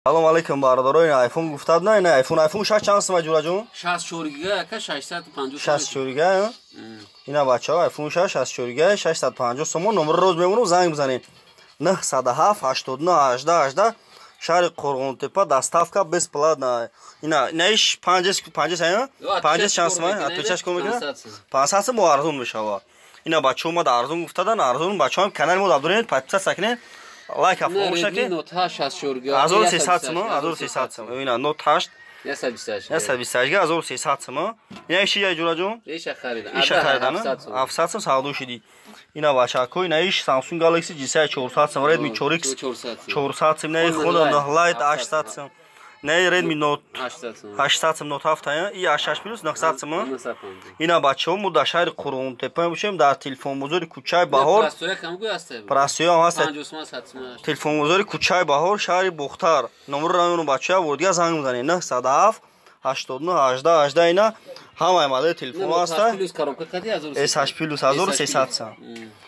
Салом алейкум бародарои айфон гуфтад на ина айфон 6 чанд сима ҷурачун 64 гига ка 650 64 гига ина бачаҳо айфон 6 64 гига 650 сомон номер роз мемонам занг бизанед 907 89 18 18 шаҳри Қурғонтепа доставка бесплатна ина наиш 50 чанд сима отвечач ком мекунад 500 сом арзон мешавад ина бачаҳо ма арзон гуфтадан арзон бачаҳо канали мо дабдоред подписат сакнед лайк афром шаки 1300 сом 1300 сом ина нот 8 128 га 1300 сом ина иши я ҷураҷон иша харидан 700 сом савдо шуди ина бачако ина иш Samsung Galaxy G7 400 сом Redmi 4X 400 сом ина худа Light 800 сом не Redmi Note 800 сом Note 7 и A6 Plus 900 сом ина бачаҳо мо дар шаҳри Қурғонтепа мешем дар телефонбозори кӯчаи Баҳор прасоя ҳаст телефонбозори кӯчаи Баҳор шаҳри Бухтар номери рамоно бачаҳо вордига занг мезанед 907 89 18 18 ина ҳамаи модели телефон ҳаста S8 Plus 1300 сом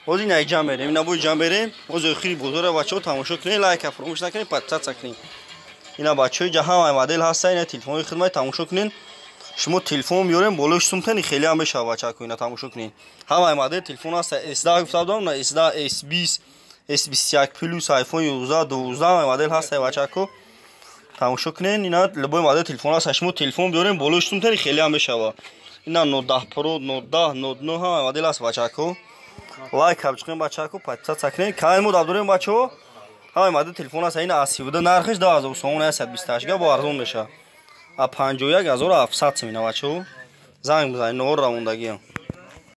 боз ина ҷамъ берем ина бои ҷамъ берем боз охири бозора бачаҳо тамошо кунед лайк фаромӯш накунед подписат сакнед ина бачаҳои ҳамаи модел ҳаста ина телефони хидмат тамошо кунед шумо телефон биёрем болои сумтани хеле ҳам мешава бачаҳо ина тамошо кунед ҳамаи модел телефон ҳаста S10 гуфтадам на S10 S20 S21 Plus iPhone 11 12 ҳамаи модел ҳаста бачаҳо тамошо кунед ина любой модел телефон ҳаста шумо телефон биёрем болои сумтани хеле ҳам мешава ина Note 10 Pro Note 10 Note 9 ҳамаи модел ҳаст бачаҳо лайк ҳабчиқен бачаҳо подписат сакнед канали мо дабдорем бачаҳо ҳамаи модел телефон ҳаста ина асивда нархиш 12000 сомон 128 га бо арзон мешавад 51700 сом ина бачаҳо занг бизанед номер рамондагиам